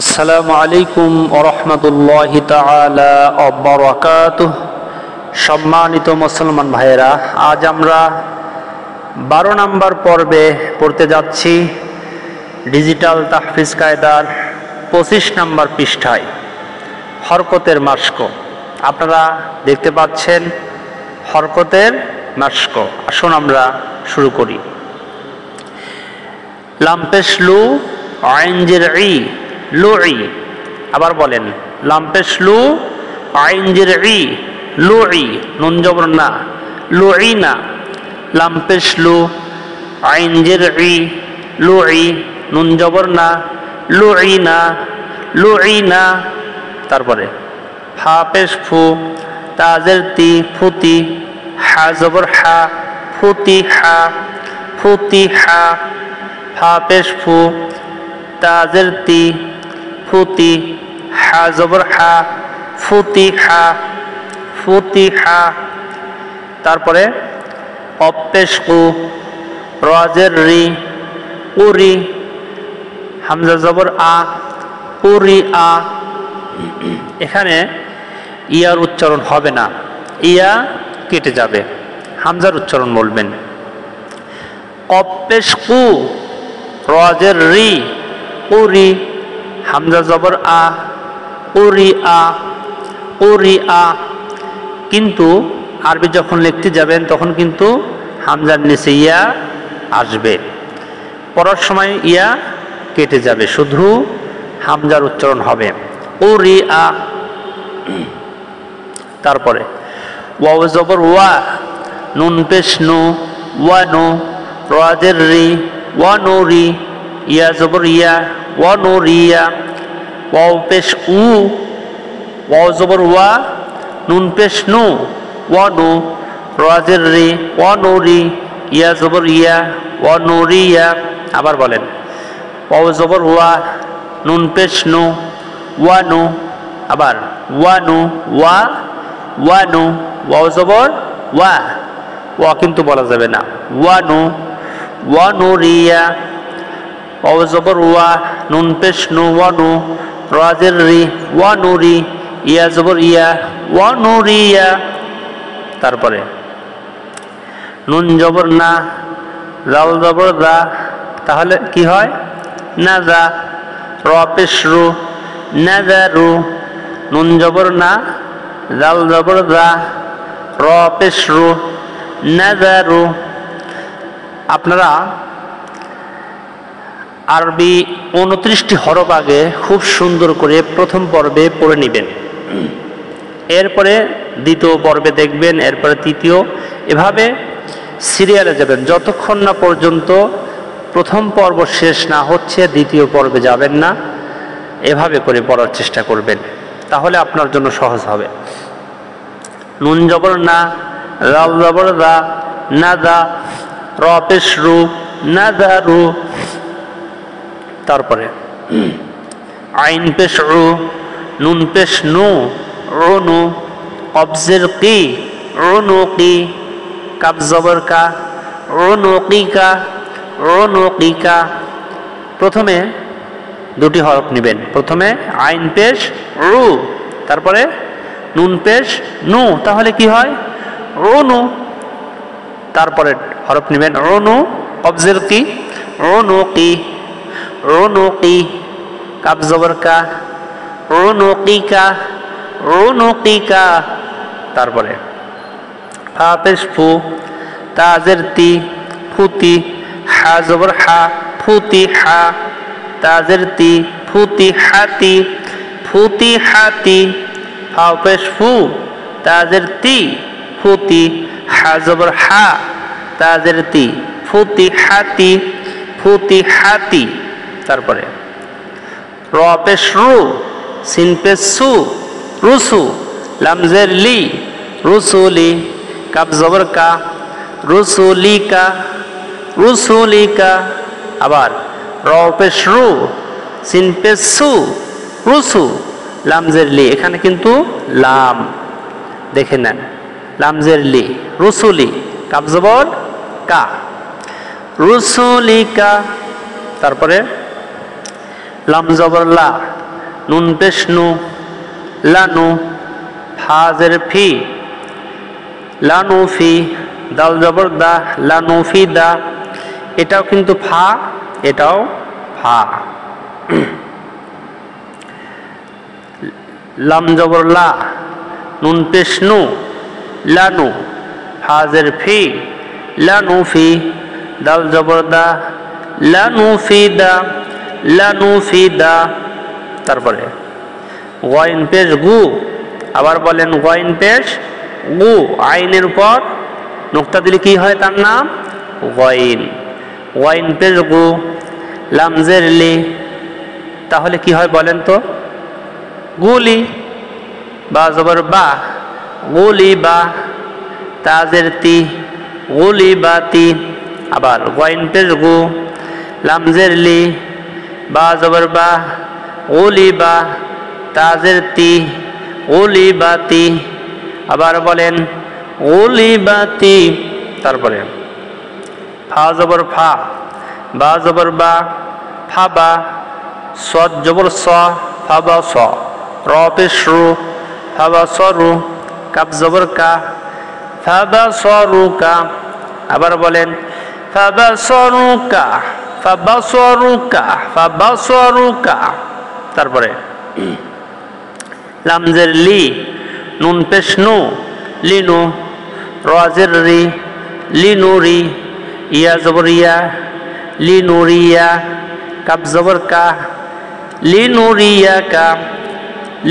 আসসালামু আলাইকুম ওয়া রাহমাতুল্লাহি তাআলা ওয়া বারাকাতুহু। সম্মানিত মুসলমান ভাইয়েরা, আজ আমরা 12 নম্বর পর্বে পড়তে যাচ্ছি ডিজিটাল তাহফিজ কায়দার 25 নম্বর পৃষ্ঠায় হরকতের মাশক। আপনারা দেখতে পাচ্ছেন হরকতের মাশক। আসুন আমরা শুরু করি। লামপেশ লু আইন জির ই লুই। আবার বলেন লামপেশ লু আইন জির ই লুই, নুন জবর না, লুই না। লামপেশ লু আইন জির ই লুই, নুন জবর না, লুই না, লুই না। তারপরে ফা পেশ ফু তাজের তি ফুতি, হা জবর হা ফুতি হা, ফুতি হা। ফা পেশ ফু তাজের তি ফুতি, হা জবর হা ফুতি হা, ফুতি হা। তারপরে অপেশ কু রাজের রি উরি, হামজা জবর আ উরি আ। এখানে ইয়ার উচ্চারণ হবে না, ইয়া কেটে যাবে, হামজার উচ্চারণ বলবেন। অপেশ কু রাজের রি উরি, হামজা জবর আ উরি আ, উরি আ। কিন্তু আরবি যখন লিখতে যাবেন তখন কিন্তু হামজার নিচে ইয়া আসবে, পড়ার সময় ইয়া কেটে যাবে, শুধু হামজার উচ্চারণ হবে উরি আ। তারপরে ওয়াও জবর ওয়া, নুন পেশ নু ওয়ানু, রাজের রি ওয়ানুরি, ইয়া জবর ইয়া ওয়ানুরিয়া। ওয়াও পেশ উ, ওয়াও জবর ওয়া, নুন পেশ নু ওয়ানু, রাজের রি ওয়ানুরি, ইয়া জবর ইয়া ওয়ানুরিয়া। আবার বলেন ওয়াও জবর ওয়া, নুন পেশ নু ওয়ানু, আবার ওয়ানু ওয়া ওয়ানু। ওয়াও জবর ওয়া, ওয়া কিন্তু বলা যাবে না, ওয়ানু ওয়ানুরিয়া। ওয়াও জবর ওয়া, নুন পেশ নু ওয়ানু, রাজের রি ওয়ানুরি, ইয়া জবর ইয়া ওয়ানুরিয়া। তারপরে নুন জবর না, জাল জবর দা, তাহলে কি হয় না যা। র পেশ রু নাযারু, নুন জবর না, জাল জবর দা, র পেশ রু নাযারু। আপনারা আরবি 29টি হরফ আগে খুব সুন্দর করে প্রথম পর্বে পড়ে নেবেন, এরপরে দ্বিতীয় পর্বে দেখবেন, এরপরে তৃতীয়, এভাবে সিরিয়ালে যাবেন যতক্ষণ না পর্যন্ত প্রথম পর্ব শেষ না হচ্ছে দ্বিতীয় পর্বে যাবেন না। এভাবে করে পড়ার চেষ্টা করবেন, তাহলে আপনার জন্য সহজ হবে। নুন জবর না, জাল জবর দা নাদা, র পেশ রু নাদারু। তারপরে আইন পেশ রু, নুন পেশ নু রুনু, কবজের কি রুনুকি, কাব জবর কা রুনুকিকা রুনুকিকা। প্রথমে দুটি হরফ নেবেন, প্রথমে আইন পেশ রু, তারপরে নুন পেশ নু, তাহলে কি হয় রুনু। তারপরে হরফ নেবেন রুনু, কবজের কি রুনুকি রুনুকি, কাব জবর কা রুনুকিকা রুনুকিকা। তারপরে ফা পেশ ফু তাজের তি ফুতি, হা জবর হা ফুতি হা, তাজের তি ফুতি হাতি, ফুতি হাতি। ফা পেশ ফু তাজের তি ফুতি, হা জবর হা তাজের তি ফুতি হাতি, ফুতি হাতি। তারপরে র পেশ রু, সিন পেশ সু রুসু, লামজের লি রুসুলি, কাব জবর কা রুসুলিকা রুসুলিকা। আবার র পেশ রু, সিন পেশ সু রুসু, লামজের লি, এখানে কিন্তু লাম দেখে নেন, লামজের লি রুসুলি, কাব জবর কা রুসুলিকা। তারপরে লাম জবর লা, নুন পেশ নু, লানু, ফাজের ফি, লানু ফি, দাল জবর দা, লানু ফি দা, এটাও কিন্তু ফা, এটাও ফা। লাম জবর লা, নুন পেশ নু, লানু, ফাজের ফি, লানু ফি, দাল জবর দা, লানু ফি দা, লানু ফি দা। তারপরে গইন পেশ গু, আবার বলেন গইন পেশ গু, আইনের উপর নোক্তা দিলে কি হয় তার নাম গইন। গইন পেশ গু, লাম জের লি, তাহলে কি হয় বলেন তো গুলি। বা জবর বা, গুলি বা, তাজের তি, গুলি বাতি। আবার গইন পেশ গু, লাম জের লি, বা জবর বা, গুলি বা, তাজের তি, গুলি বাতি। আবার বলেন গুলি বাতি। তারপরে ফা জবর ফা, বা জবর বা, ফা বা, সদ জবর স, ফা বা স, র পেশ রু, ফা বা স রু, কাপ জবর কা, ফা বা স রু কা। আবার বলেন ফা বা স রু কা, ফা বা স রু কা, ফা বা স রু কা। তারপরে লাম জের লি, নুন পেশ নু, লিনু, র জের রি, লিনু রি, ইয়া জবর ইয়া, লিনু রিয়া, কাপ জবর কা, লিনু রিয়া কা,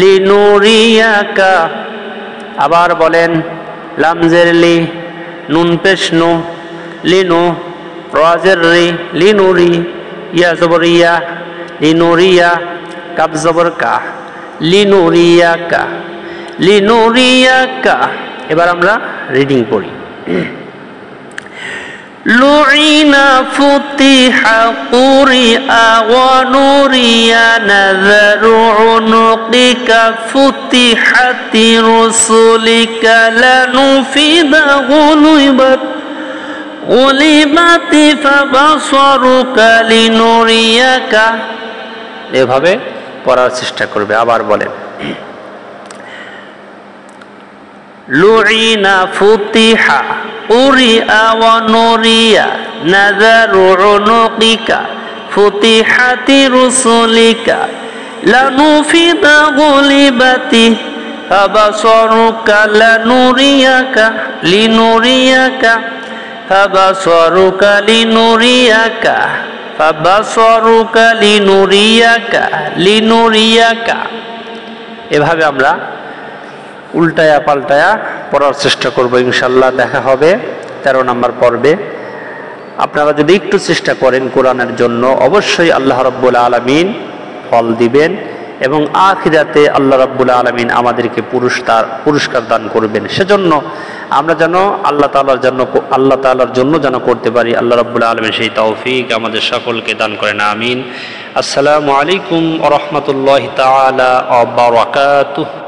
লিনু রিয়া কা। আবার বলেন লাম জের লি, নুন পেশ নু, লিনু, র জের রি, লিনু রি, ইয়া জবর ইয়া, লিনু রিয়া, কাপ জবর কা, লিনু রিয়া কা, লিনু রিয়া কা। এবার আমরা রিডিং পড়ি। লুইনা ফুতিহা কুরিআ ওয়া নুরিয়া নাযারু উনুকিকা ফুতিহাতি রুসুলিকা লানুফিদা গুলিবাত গুলিবাতি ফাবাসরুকা লিনুরিয়াকা। এভাবে পড়ার চেষ্টা করবে। আবার বলেন লুইনা ফুতিহা কুরিআ ওয়া নুরিয়া নাযারু উনুকিকা ফুতিহাতি রুসুলিকা লানুফিদা গুলিবাতি ফাবাসরুকা লানুরিয়াকা লিনুরিয়াকা ফাবাসরুকা লিনুরিয়াকা ফাবাসরুকা লিনুরিয়াকা লিনুরিয়াকা। এভাবে আমরা উল্টায়া পাল্টায়া পড়ার চেষ্টা করব ইনশাল্লাহ। দেখা হবে 13 নম্বর পর্বে। আপনারা যদি একটু চেষ্টা করেন কোরআনের জন্য, অবশ্যই আল্লাহ রাব্বুল আলামিন ফল দিবেন এবং আখিরাতে আল্লাহ রাব্বুল আলামিন আমাদেরকে পুরস্কার দান করবেন। সেজন্য আমরা যেন আল্লাহ তাআলার জন্য যেন করতে পারি। আল্লাহ রাব্বুল আলামিন সেই তৌফিক আমাদের সকলকে দান করেন, আমিন। আসসালামু আলাইকুম ওয়া রাহমাতুল্লাহি তাআলা ওয়া বারাকাতুহু।